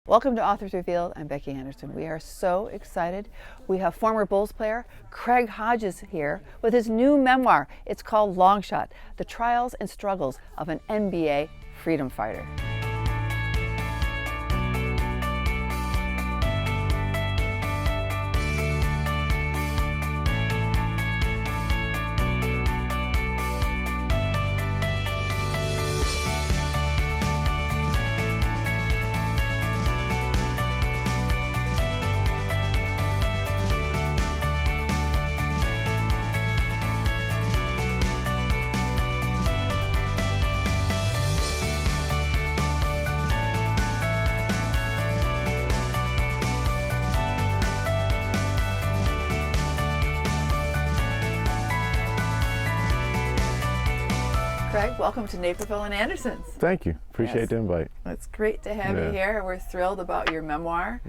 Welcome to Authors Revealed. I'm Becky Anderson. We are so excited. We have former Bulls player Craig Hodges here with his new memoir. It's called Long Shot: The Trials and Struggles of an NBA Freedom Fighter. Craig, welcome to Naperville and Anderson's. Thank you. Appreciate the invite. It's great to have you here. We're thrilled about your memoir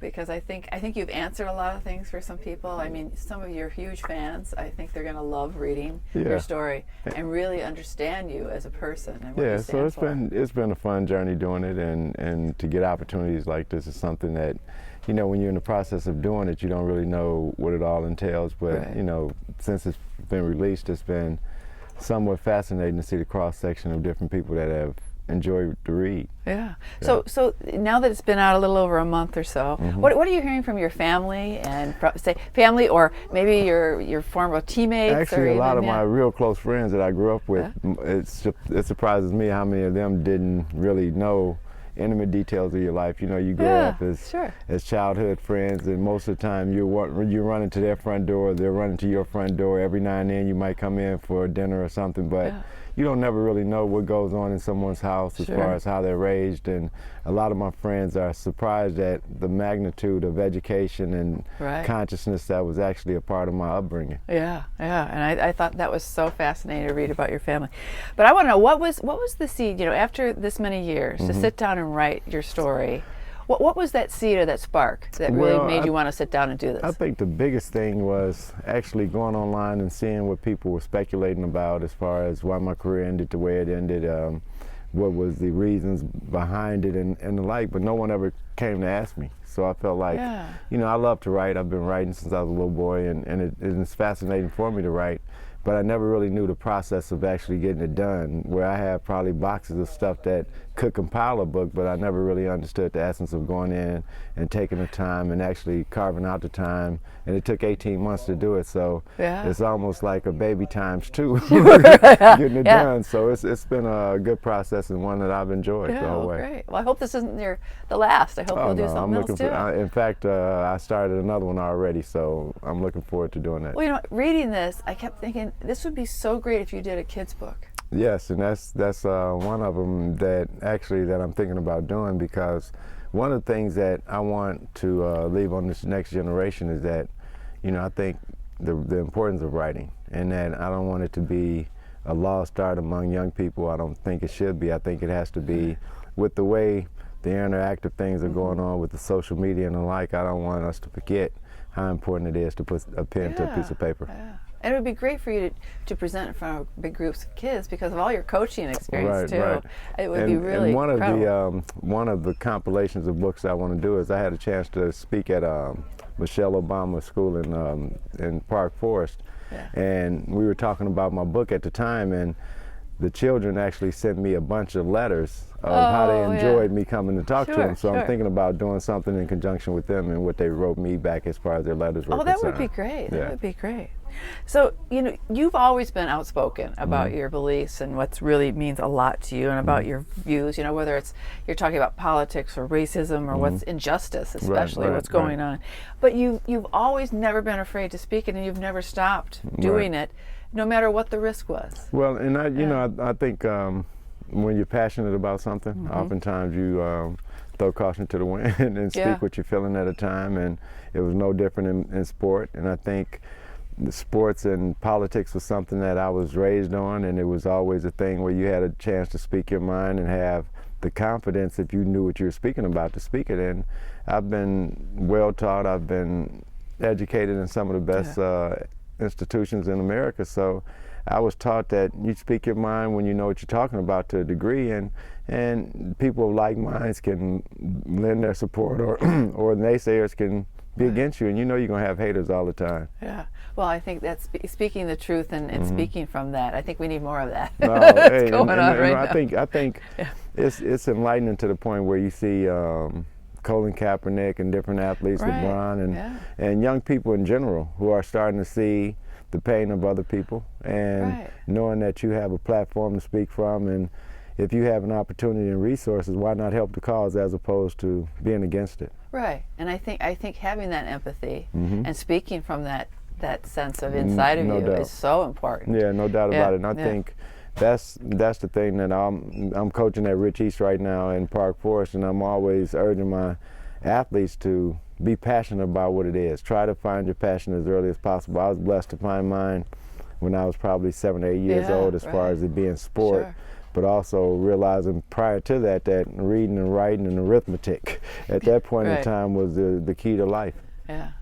because I think you've answered a lot of things for some people. I mean, some of your huge fans, I think they're going to love reading your story and really understand you as a person. And what you stand for. It's been a fun journey doing it, and to get opportunities like this is something that, you know, when you're in the process of doing it, you don't really know what it all entails. But you know, since it's been released, it's been somewhat fascinating to see the cross section of different people that have enjoyed the read. Yeah. So now that it's been out a little over a month or so, what are you hearing from your family and family or maybe your former teammates? Actually, or a lot of my real close friends that I grew up with, it surprises me how many of them didn't really know intimate details of your life. You know, you grow up as childhood friends, and most of the time you're running to their front door, they're running to your front door. Every now and then you might come in for dinner or something, but you don't never really know what goes on in someone's house as far as how they're raised. And a lot of my friends are surprised at the magnitude of education and consciousness that was actually a part of my upbringing. And I thought that was so fascinating to read about your family. But I want to know, what was the seed, you know, after this many years to sit down and write your story? What was that seed or that spark that really made you want to sit down and do this? I think the biggest thing was actually going online and seeing what people were speculating about as far as why my career ended the way it ended, what was the reasons behind it and the like, but no one ever came to ask me. So I felt like, you know, I love to write. I've been writing since I was a little boy, and it's fascinating for me to write. But I never really knew the process of actually getting it done, where I have probably boxes of stuff that could compile a book, but I never really understood the essence of going in and taking the time and actually carving out the time. And it took 18 months to do it, so it's almost like a baby times two getting it done. So it's been a good process and one that I've enjoyed the whole way. Great. Well, I hope this isn't the last. I hope you'll do something else too. In fact, I started another one already, so I'm looking forward to doing that. Well, you know, reading this, I kept thinking this would be so great if you did a kid's book. Yes, and that's one of them that I'm thinking about doing, because one of the things that I want to leave on this next generation is that, you know, I think the importance of writing, and that I don't want it to be a lost art among young people. I don't think it should be. I think it has to be, with the way the interactive things are going on with the social media and the like, I don't want us to forget how important it is to put a pen to a piece of paper. And it would be great for you to present in front of big groups of kids because of all your coaching experience too. It would be really incredible. One of the compilations of books I want to do is I had a chance to speak at Michelle Obama's school in Park Forest, and we were talking about my book at the time, and the children actually sent me a bunch of letters of how they enjoyed me coming to talk to them. So I'm thinking about doing something in conjunction with them and what they wrote me back as far as their letters were concerned. That would be great. That would be great. So, you know, you've always been outspoken about your beliefs and what really means a lot to you and about your views, you know, whether it's you're talking about politics or racism or what's injustice, especially what's going on. But you've always never been afraid to speak it, and you've never stopped doing it, no matter what the risk was. Well, and I think when you're passionate about something, oftentimes you throw caution to the wind and speak what you're feeling at a time, and it was no different in sport. And I think the sports and politics was something that I was raised on, and it was always a thing where you had a chance to speak your mind and have the confidence, if you knew what you were speaking about, to speak it. And I've been well taught, I've been educated in some of the best institutions in America, so I was taught that you speak your mind when you know what you're talking about to a degree, and people of like minds can lend their support, or or naysayers can be against you, and you know you're going to have haters all the time. Yeah. Well, I think that's speaking the truth and speaking from that. I think we need more of that. No, That's going on right now. I think it's enlightening to the point where you see Colin Kaepernick and different athletes, LeBron, and young people in general who are starting to see the pain of other people, and knowing that you have a platform to speak from, and if you have an opportunity and resources, why not help the cause as opposed to being against it? Right, and I think having that empathy and speaking from that sense of inside of you is so important. Yeah, no doubt about it. And I think that's the thing that I'm coaching at Rich East right now in Park Forest, and I'm always urging my athletes to be passionate about what it is. Try to find your passion as early as possible. I was blessed to find mine when I was probably 7 or 8 years old, as far as it being sport. Sure. But also realizing prior to that reading and writing and arithmetic at that point in time was the key to life. Yeah.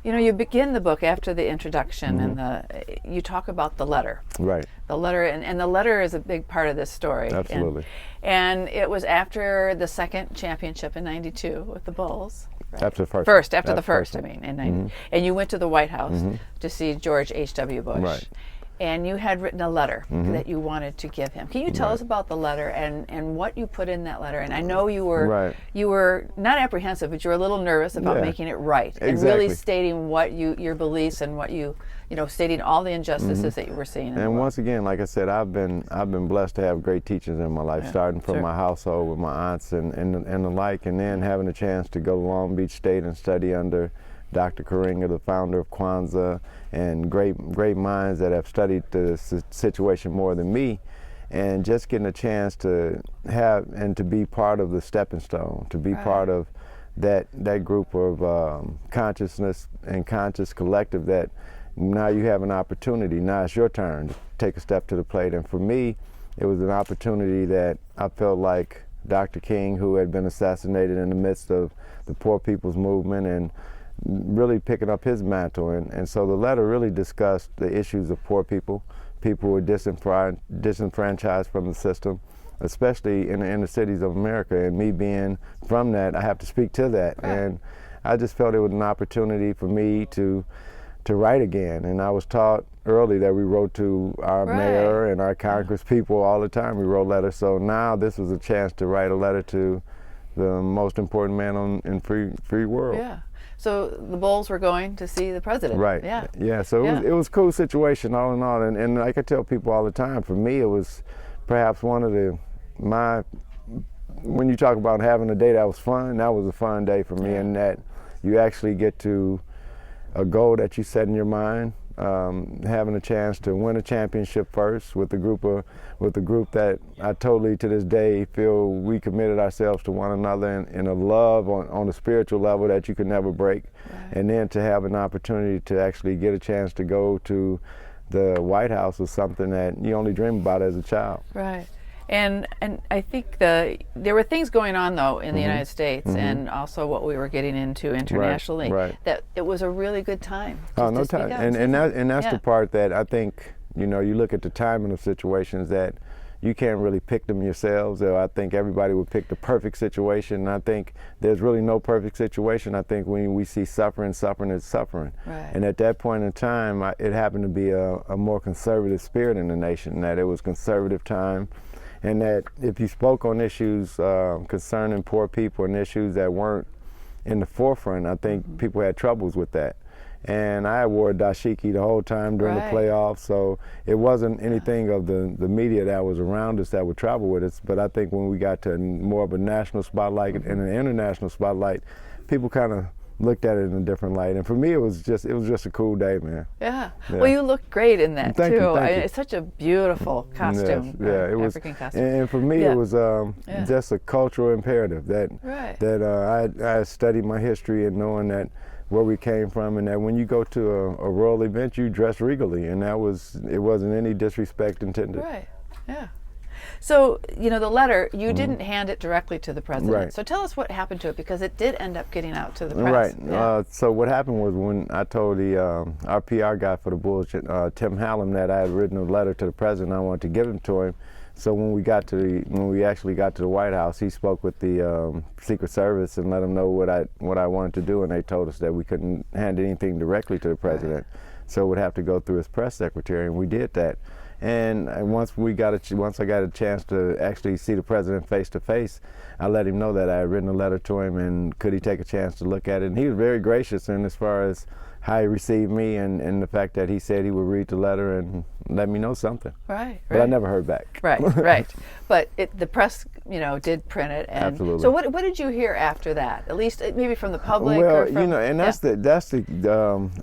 You know, you begin the book after the introduction, and you talk about the letter. Right. The letter, and the letter is a big part of this story. Absolutely. And it was after the second championship in '92 with the Bulls. Right? After the first. After the first, I mean. And you went to the White House to see George H.W. Bush. Right. And you had written a letter that you wanted to give him. Can you tell us about the letter and what you put in that letter? And I know you were not apprehensive, but you were a little nervous about making it right and really stating what your beliefs and what you stating all the injustices that you were seeing. And once again, like I said, I've been blessed to have great teachers in my life, starting from my household with my aunts and the like, and then having a chance to go to Long Beach State and study under Dr. Karinga, the founder of Kwanzaa, and great minds that have studied the situation more than me, and just getting a chance to have and to be part of the stepping stone, to be part of that group of consciousness and conscious collective that now you have an opportunity. Now it's your turn to take a step to the plate. And for me, it was an opportunity that I felt like Dr. King, who had been assassinated in the midst of the Poor People's Movement, and really picking up his mantle, and so the letter really discussed the issues of poor people who were disenfranchised from the system, especially in the inner cities of America. And me being from that, I have to speak to that. And I just felt it was an opportunity for me to write again. And I was taught early that we wrote to our mayor and our Congress people all the time. We wrote letters. So now this was a chance to write a letter to the most important man in free world. Yeah. So the Bulls were going to see the president. Right. Yeah. Yeah. So it was a cool situation all in all. And like I tell people all the time, for me it was perhaps one of when you talk about having a day that was fun, that was a fun day for me, and that you actually get to a goal that you set in your mind, having a chance to win a championship first with the group that I totally to this day feel we committed ourselves to one another in a love on a spiritual level that you could never break. And then to have an opportunity to actually get a chance to go to the White House was something that you only dream about as a child. Right. And I think there were things going on, though, in the United States, and also what we were getting into internationally, that it was a really good time. No time. And that's the part that I think, you look at the timing of situations that you can't really pick them yourselves. Or I think everybody would pick the perfect situation. And I think there's really no perfect situation. I think when we see suffering is suffering. And at that point in time, it happened to be a more conservative spirit in the nation, that it was conservative time. And that if you spoke on issues concerning poor people and issues that weren't in the forefront, I think people had troubles with that. And I wore a dashiki the whole time during the playoffs, so it wasn't anything of the media that was around us that would travel with us. But I think when we got to more of a national spotlight and an international spotlight, people kind of looked at it in a different light. And for me, it was just a cool day, man. Yeah. Well, you looked great in that thank too. You. It's such a beautiful costume. Yes. It was African costume. And for me, it was just a cultural imperative that I studied my history and knowing that where we came from, and that when you go to a royal event, you dress regally, and it wasn't any disrespect intended. Right. Yeah. So, you know, the letter, you didn't hand it directly to the president. Right. So tell us what happened to it, because it did end up getting out to the press. Right. Yeah. So what happened was, when I told our PR guy for the Bulls, Tim Hallam, that I had written a letter to the president, I wanted to give him to him. So when we actually got to the White House, he spoke with the Secret Service and let them know what I wanted to do, and they told us that we couldn't hand anything directly to the president, so it would have to go through his press secretary, and we did that. And once I got a chance to actually see the president face to face, I let him know that I had written a letter to him, and could he take a chance to look at it. And he was very gracious in as far as how he received me, and the fact that he said he would read the letter and let me know something. Right. But I never heard back. Right. But the press, you know, did print it. And absolutely. So what did you hear after that? At least maybe from the public. Well, or from, you know, and that's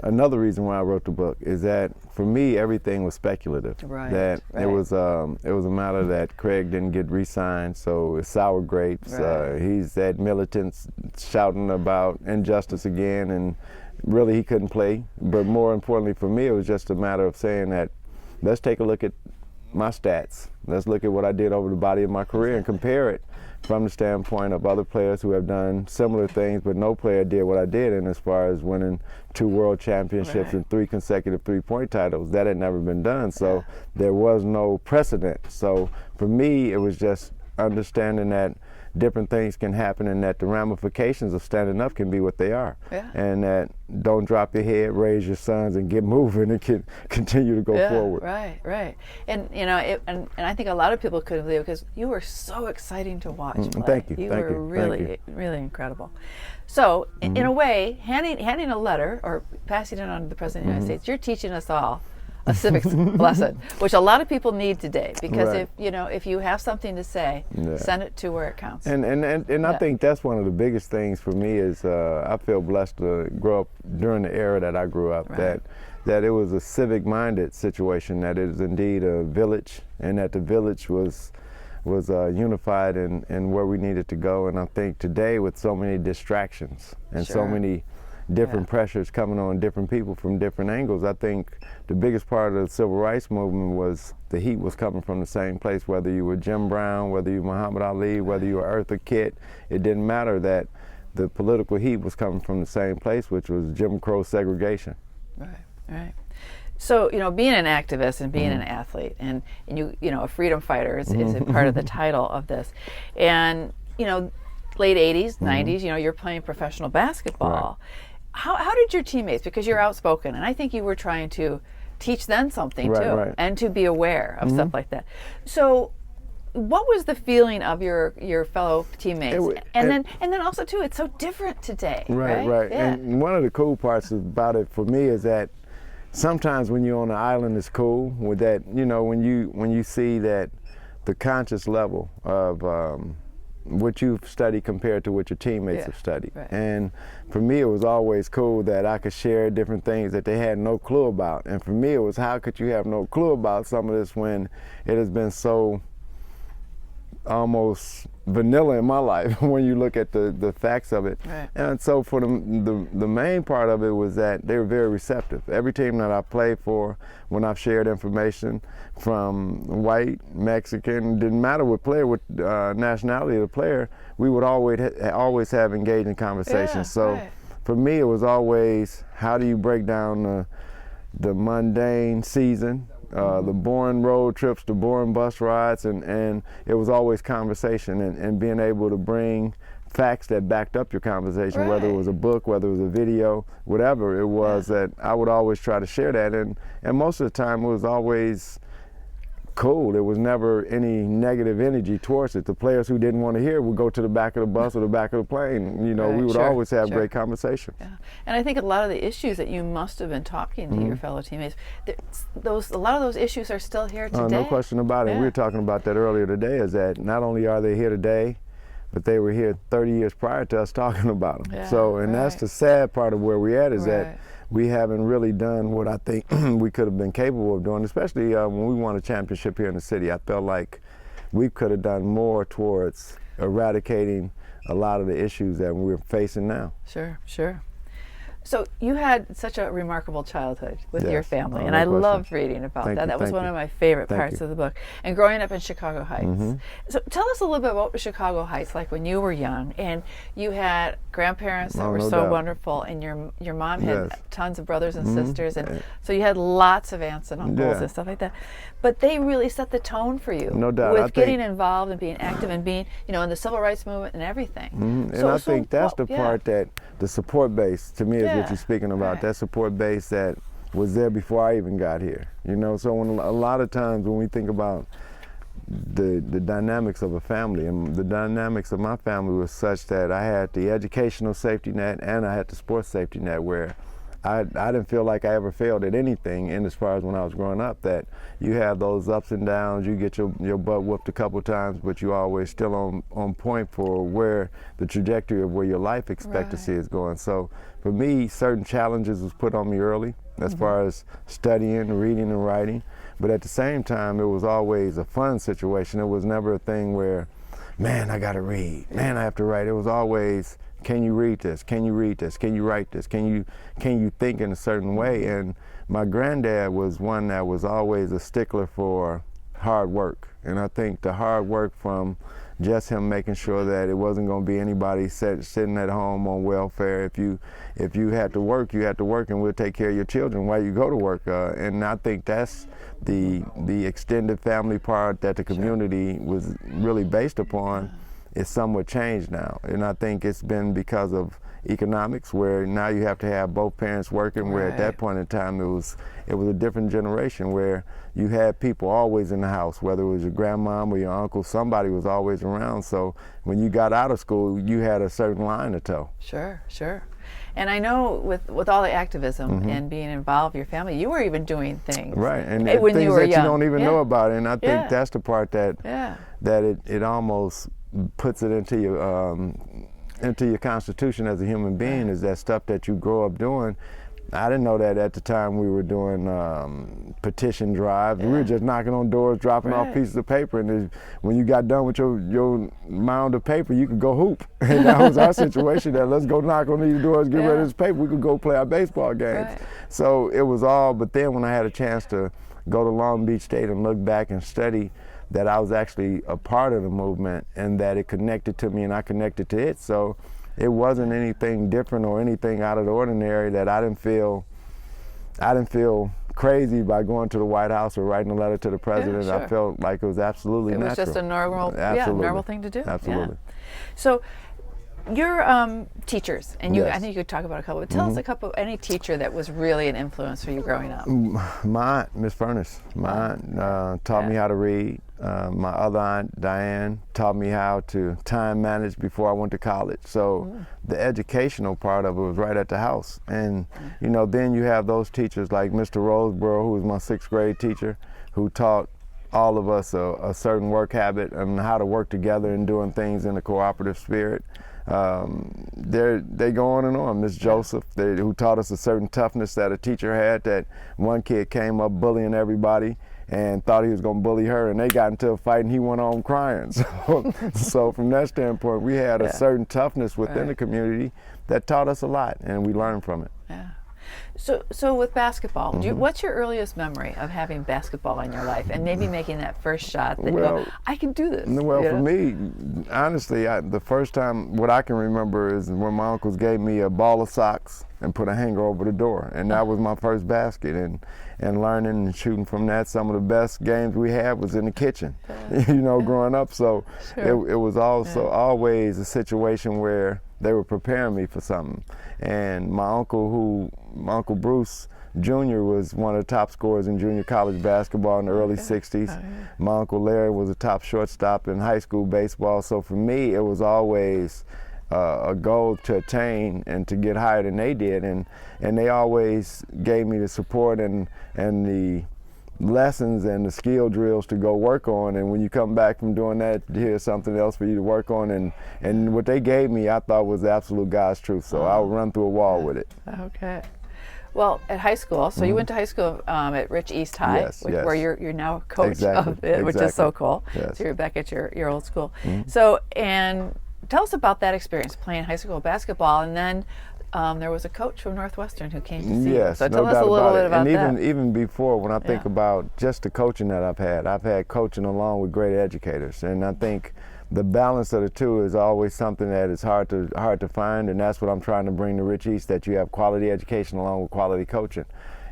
another reason why I wrote the book, is that for me everything was speculative. That it was a matter that Craig didn't get re-signed, so it's sour grapes. He's at militants shouting about injustice again, and really he couldn't play. But more importantly for me, it was just a matter of saying that, let's take a look at my stats. Let's look at what I did over the body of my career and compare it from the standpoint of other players who have done similar things, but no player did what I did, in as far as winning 2 world championships and 3 consecutive three-point titles. That had never been done, so there was no precedent. So for me, it was just understanding that different things can happen, and that the ramifications of standing up can be what they are. And that don't drop your head, raise your sons, and get moving, and can continue to go forward. Right. And you know, and I think a lot of people could believe, because you were so exciting to watch play. Thank you. You were really incredible. So in a way, handing a letter or passing it on to the President of the United States, you're teaching us all a civics lesson, which a lot of people need today, because if you have something to say, send it to where it counts. And I think that's one of the biggest things for me is I feel blessed to grow up during the era that I grew up, that it was a civic-minded situation, that it is indeed a village, and that the village was unified in where we needed to go. And I think today, with so many distractions and so many different pressures coming on different people from different angles, I think the biggest part of the civil rights movement was the heat was coming from the same place. Whether you were Jim Brown, whether you were Muhammad Ali, whether you were Eartha Kitt, it didn't matter, that the political heat was coming from the same place, which was Jim Crow segregation. Right. So, you know, being an activist and being an athlete, and you know, a freedom fighter is a part of the title of this. And, you know, late 80s, 90s, you know, you're playing professional basketball. How did your teammates, because you're outspoken, and I think you were trying to teach them something too, and to be aware of stuff like that. So what was the feeling of your fellow teammates? And then also too, it's so different today. Right. Yeah. And one of the cool parts about it for me is that sometimes when you're on the island, it's cool with that, you know, when you see that the conscious level of what you've studied compared to what your teammates have studied. And for me, it was always cool that I could share different things that they had no clue about. And for me, it was, how could you have no clue about some of this when it has been so almost vanilla in my life when you look at the facts of it. And so for the main part of it was that they were very receptive. Every team that I played for, when I've shared information, from white, Mexican, didn't matter what player, what nationality of the player, we would always have engaging conversations. So for me, it was always, how do you break down the mundane season, the boring road trips, the boring bus rides, and it was always conversation, and being able to bring facts that backed up your conversation, whether it was a book, whether it was a video, whatever it was, that I would always try to share that, and most of the time it was always cool. There was never any negative energy towards it. The players who didn't want to hear it would go to the back of the bus or the back of the plane. You know, we would always have great conversations. And I think a lot of the issues that you must have been talking to your fellow teammates, a lot of those issues are still here today. No question about it. We were talking about that earlier today, is that not only are they here today, but they were here 30 years prior to us talking about them. So, and that's the sad part of where we're at, is that we haven't really done what I think we could have been capable of doing, especially when we won a championship here in the city. I felt like we could have done more towards eradicating a lot of the issues that we're facing now. Sure. So you had such a remarkable childhood with your family, and no I question. loved reading about that. That was one of my favorite parts of the book. And growing up in Chicago Heights. So tell us a little bit about Chicago Heights, like when you were young, and you had grandparents that were no so doubt. wonderful, and your mom had Yes. tons of brothers and sisters, and so you had lots of aunts and uncles and stuff like that. But they really set the tone for you, No doubt. with getting involved and being active and being, in the civil rights movement and everything. And I think that's the part that the support base, to me, is what you're speaking about. That support base that was there before I even got here. So when a lot of times when we think about the dynamics of a family, and the dynamics of my family was such that I had the educational safety net and I had the sports safety net, where I didn't feel like I ever failed at anything. And as far as when I was growing up, that you have those ups and downs, you get your butt whooped a couple times, but you always still on point for where the trajectory of where your life expectancy is going. So for me, certain challenges was put on me early, as far as studying, reading, and writing. But at the same time, it was always a fun situation. It was never a thing where, man, I gotta read, man, I have to write. It was always, can you read this? Can you read this? Can you write this? Can you think in a certain way? And my granddad was one that was always a stickler for hard work. And I think the hard work from just him making sure that it wasn't going to be anybody sitting at home on welfare. If you had to work, you had to work, and we'll take care of your children while you go to work. And I think that's the extended family part that the community was really based upon. Is somewhat changed now, and I think it's been because of economics, where now you have to have both parents working, where at that point in time it was a different generation, where you had people always in the house, whether it was your grandmom or your uncle, somebody was always around. So when you got out of school, you had a certain line to toe. Sure. And I know with all the activism and being involved, your family, you were even doing things. Right, and when things you were that young. you don't even know about, and I think that's the part that it almost puts it into your constitution as a human being, is that stuff that you grow up doing. I didn't know that at the time we were doing petition drives. We were just knocking on doors, dropping off pieces of paper, and when you got done with your mound of paper, you could go hoop. And that was our situation, that let's go knock on these doors, get rid of this paper, we could go play our baseball games. So it was all, but then when I had a chance to go to Long Beach State and look back and study that I was actually a part of the movement, and that it connected to me and I connected to it. So it wasn't anything different or anything out of the ordinary, that I didn't feel crazy by going to the White House or writing a letter to the president. I felt like it was absolutely natural. It was just a normal thing to do. Absolutely. So your teachers, and I think you could talk about a couple, but tell us a couple, any teacher that was really an influence for you growing up. My aunt, Miss Furness, taught me how to read. My other aunt, Diane, taught me how to time manage before I went to college. So the educational part of it was right at the house. And then you have those teachers like Mr. Roseborough, who was my 6th grade teacher, who taught all of us a certain work habit and how to work together and doing things in a cooperative spirit. They go on and on. Miss Joseph, who taught us a certain toughness that a teacher had, that one kid came up bullying everybody and thought he was going to bully her, and they got into a fight and he went home crying. So from that standpoint, we had a certain toughness within the community that taught us a lot, and we learned from it. Yeah. So with basketball, what's your earliest memory of having basketball in your life, and maybe making that first shot that you go, I can do this? Well, for me, honestly, the first time, what I can remember is when my uncles gave me a ball of socks and put a hanger over the door, and that was my first basket. And learning and shooting from that. Some of the best games we had was in the kitchen, growing up. So it was also always a situation where they were preparing me for something. And my uncle Bruce Jr. was one of the top scorers in junior college basketball in the early 60s. My Uncle Larry was a top shortstop in high school baseball. So for me, it was always a goal to attain and to get higher than they did, and they always gave me the support and the lessons and the skill drills to go work on. And when you come back from doing that, here's something else for you to work on. And what they gave me, I thought was the absolute God's truth. So I would run through a wall with it. Okay. Well, at high school, so you went to high school at Rich East High, where you're now a coach of it, which is so cool. So you're back at your old school. So, and tell us about that experience, playing high school basketball, and then there was a coach from Northwestern who came to see Yes, you. So no tell us doubt a little about bit it. about And that. even before, when I think about just the coaching that I've had coaching along with great educators, and I think the balance of the two is always something that is hard to find, and that's what I'm trying to bring to Rich East, that you have quality education along with quality coaching.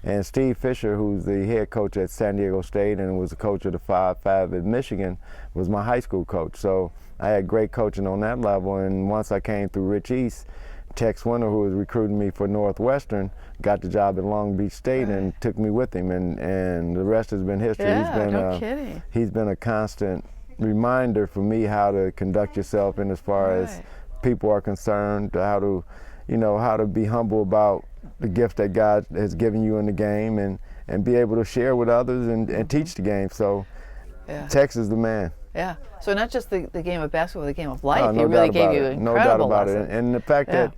And Steve Fisher, who's the head coach at San Diego State and was the coach of the 5-5 at Michigan, was my high school coach. So I had great coaching on that level, and once I came through Rich East, Tex Winter, who was recruiting me for Northwestern, got the job at Long Beach State and took me with him, and the rest has been history. Yeah, He's been a constant reminder for me how to conduct yourself in as far as people are concerned, how to be humble about the gift that God has given you in the game, and be able to share with others and teach the game. So Tex is the man. Yeah. So not just the game of basketball, the game of life. Oh, no he really doubt gave about you it. incredible No doubt about lessons. it. And the fact that,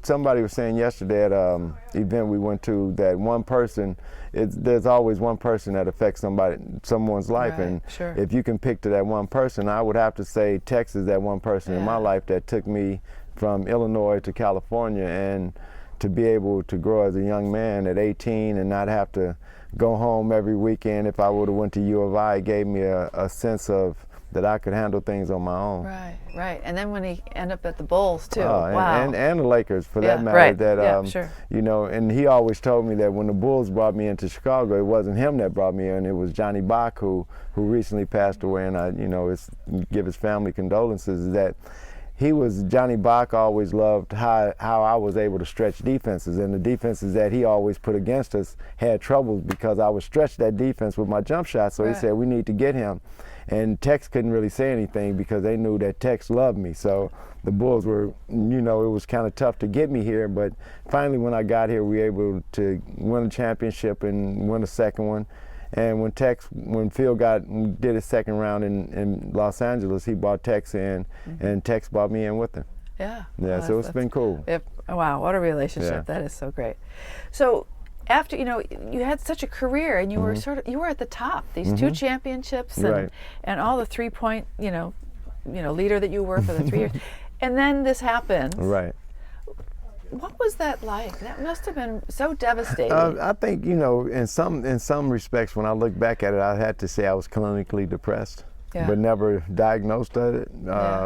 somebody was saying yesterday at an event we went to that one person, there's always one person that affects someone's life. Right, and sure. if you can pick to that one person, I would have to say Tex is that one person in my life that took me from Illinois to California, and to be able to grow as a young man at 18 and not have to go home every weekend. If I would have went to U of I, it gave me a sense of that I could handle things on my own. Right. And then when he ended up at the Bulls too, and the Lakers for that matter. Right. That sure. And he always told me that when the Bulls brought me into Chicago, it wasn't him that brought me in. It was Johnny Bach, who recently passed away, and I give his family condolences. That Johnny Bach always loved how I was able to stretch defenses, and the defenses that he always put against us had troubles because I would stretch that defense with my jump shot. So he said, we need to get him. And Tex couldn't really say anything because they knew that Tex loved me. So the Bulls were, it was kind of tough to get me here. But finally, when I got here, we were able to win a championship and win a second one. And when Phil did his second round in Los Angeles, he brought Tex in, and Tex brought me in with him. Yeah. So it's been cool. Wow, what a relationship. Yeah. That is so great. So after, you had such a career, and you were you were at the top. These 2 championships and all the 3-point, leader that you were for the 3 years. And then this happens. Right. What was that like? That must have been so devastating. I think, in some respects, when I look back at it, I had to say I was clinically depressed, but never diagnosed it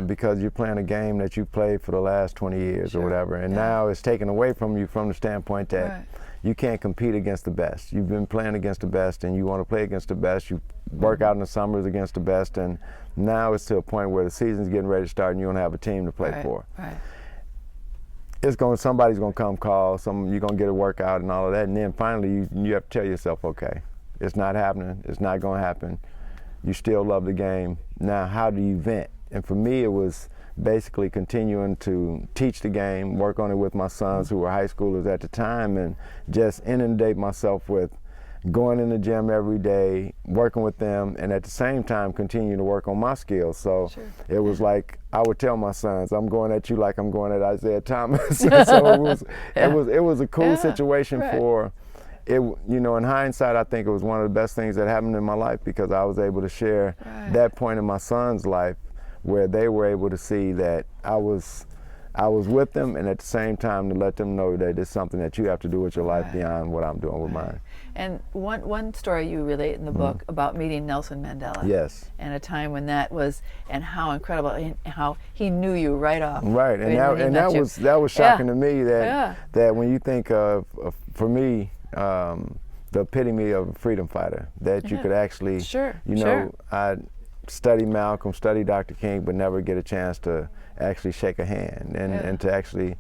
because you're playing a game that you played for the last 20 years or whatever, and now it's taken away from you from the standpoint that you can't compete against the best. You've been playing against the best, and you want to play against the best. You work out in the summers against the best, and now it's to a point where the season's getting ready to start, and you don't have a team to play for. Right. Somebody's gonna come call. You're gonna get a workout and all of that, and then finally you have to tell yourself, okay, it's not happening. It's not gonna happen. You still love the game. Now, how do you vent? And for me, it was basically continuing to teach the game, work on it with my sons who were high schoolers at the time, and just inundate myself with going in the gym every day, working with them, and at the same time continue to work on my skills. So it was like I would tell my sons, I'm going at you like I'm going at Isaiah Thomas. So it was a cool situation for it. In hindsight, I think it was one of the best things that happened in my life, because I was able to share that point in my son's life where they were able to see that I was with them, and at the same time to let them know that it's something that you have to do with your life beyond what I'm doing with mine. And one story you relate in the book about meeting Nelson Mandela. Yes. And a time when that was, and how incredible, and how he knew you right off. Right, and that was shocking to me, that when you think of for me, the epitome of a freedom fighter, that you could actually, I study Malcolm, study Dr. King, but never get a chance to actually shake a hand and to actually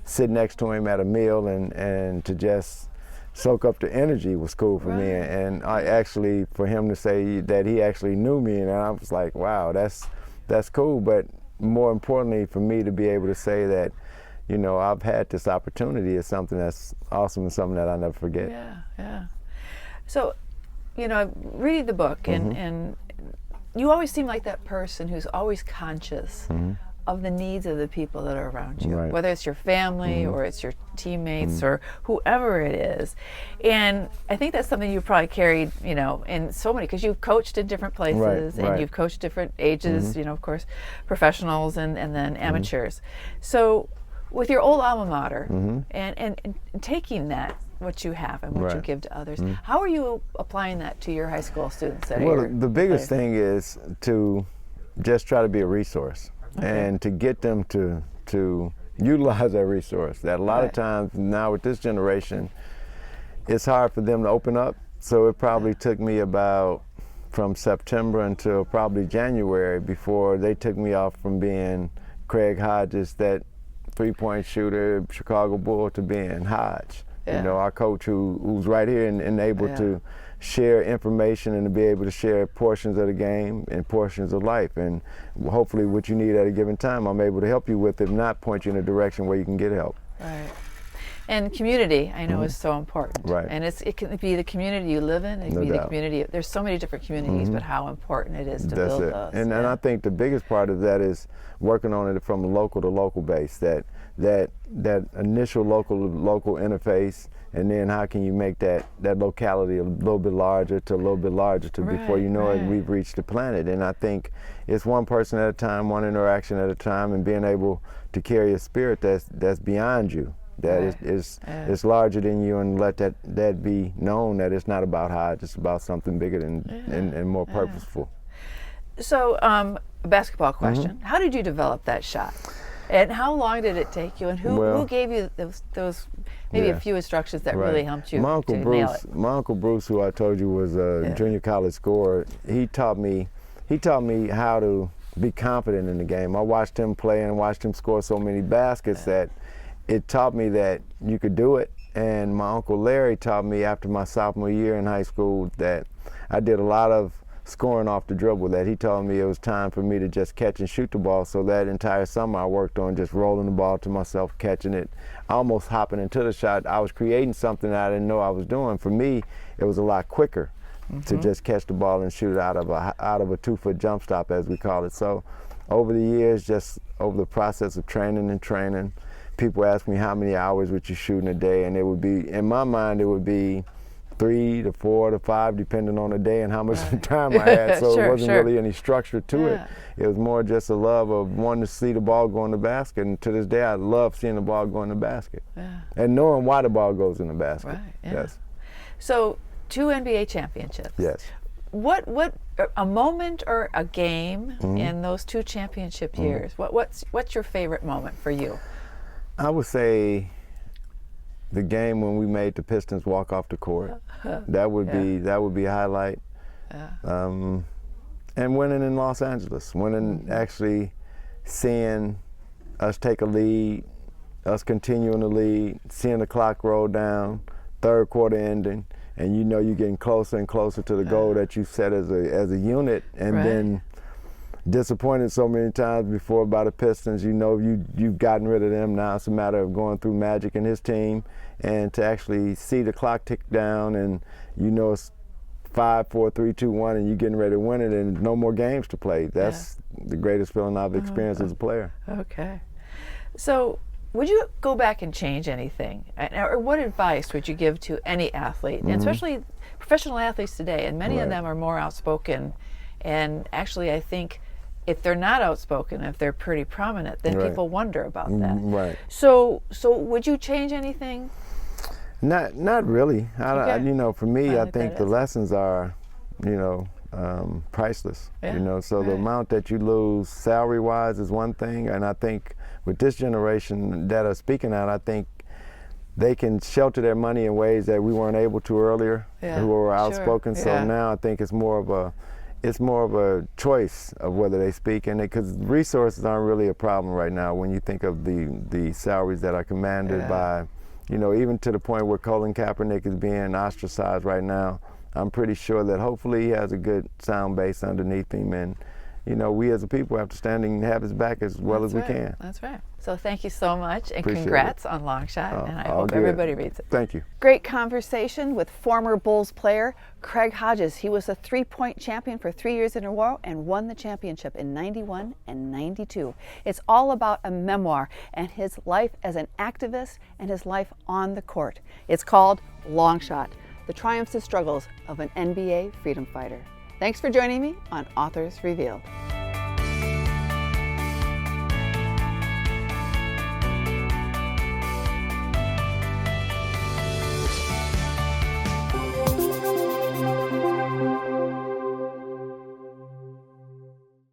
sit next to him at a meal and to just soak up the energy was cool for me. And I actually, for him to say that he actually knew me, and I was like, wow, that's cool. But more importantly, for me to be able to say that, I've had this opportunity is something that's awesome and something that I never forget. Yeah. So, reading the book, and you always seem like that person who's always conscious of the needs of the people that are around you, whether it's your family or it's your teammates or whoever it is. And I think that's something you've probably carried, in so many, because you've coached in different places and you've coached different ages, of course, professionals and then amateurs. So with your old alma mater and taking that, what you have and what you give to others, how are you applying that to your high school students? Well, the biggest thing is to just try to be a resource and to get them to utilize that resource. That a lot of times now with this generation, it's hard for them to open up. So it probably took me about from September until probably January before they took me off from being Craig Hodges, that three-point shooter, Chicago Bull, to being Hodge. You know, our coach who's right here and able to share information and to be able to share portions of the game and portions of life. And hopefully what you need at a given time, I'm able to help you with, if not point you in a direction where you can get help. Right. And community, I know, is so important. Right. And it can be the community you live in, it can be the community, there's so many different communities, but how important it is to build those. And I think the biggest part of that is working on it from a local to local base, that initial local interface, and then how can you make that locality a little bit larger to a little bit larger to before you know it, we've reached the planet. And I think it's one person at a time, one interaction at a time, and being able to carry a spirit that's beyond you, that is larger than you, and let that be known that it's not about Hodge, it's about something bigger and more purposeful. So, a basketball question. How did you develop that shot? And how long did it take you? And who gave you those maybe a few instructions that really helped you to nail it? My Uncle Bruce, who I told you was a junior college scorer, he taught me how to be confident in the game. I watched him play and watched him score so many baskets that it taught me that you could do it. And my Uncle Larry taught me after my sophomore year in high school that I did a lot of scoring off the dribble, that he told me it was time for me to just catch and shoot the ball. So that entire summer I worked on just rolling the ball to myself, catching it, almost hopping into the shot. I was creating something that I didn't know I was doing. For me, it was a lot quicker to just catch the ball and shoot it out of a 2-foot jump stop, as we call it. So over the years, just over the process of training, people ask me how many hours would you shoot in a day, and it would be, in my mind, it would be 3 to 4 to 5, depending on the day and how much time I had. So it wasn't really any structure to it. It was more just a love of wanting to see the ball go in the basket. And to this day, I love seeing the ball go in the basket and knowing why the ball goes in the basket. Right. Yes. So 2 NBA championships. Yes. What a moment or a game in those 2 championship years? What's your favorite moment for you? I would say the game when we made the Pistons walk off the court. That would be a highlight. And winning in Los Angeles, actually seeing us take a lead, us continuing the lead, seeing the clock roll down, third quarter ending, and you know you're getting closer and closer to the goal that you set as a unit, and then disappointed so many times before by the Pistons. You know you've gotten rid of them. Now it's a matter of going through Magic and his team, and to actually see the clock tick down, and you know it's 5, 4, 3, 2, 1, and you're getting ready to win it, and no more games to play. That's the greatest feeling I've experienced as a player. Okay. So would you go back and change anything? Or what advice would you give to any athlete, and especially professional athletes today? And many of them are more outspoken. And actually, I think if they're not outspoken, if they're pretty prominent, then people wonder about that. Right. So would you change anything? Not really. You know, for me, I think the lessons are, priceless. You know, so the amount that you lose salary-wise is one thing, and I think with this generation that are speaking out, I think they can shelter their money in ways that we weren't able to earlier, who were outspoken. So now I think it's more of a choice of whether they speak, and because resources aren't really a problem right now when you think of the salaries that are commanded by, even to the point where Colin Kaepernick is being ostracized right now. I'm pretty sure that hopefully he has a good sound base underneath him, and we as a people have to stand and have his back as well as we can. That's right. So thank you so much, and congrats on Longshot, and I hope everybody reads it. Thank you. Great conversation with former Bulls player Craig Hodges. He was a 3-point champion for 3 years in a row and won the championship in '91 and '92. It's all about a memoir and his life as an activist and his life on the court. It's called Longshot: The Triumphs and Struggles of an NBA Freedom Fighter. Thanks for joining me on Authors Revealed.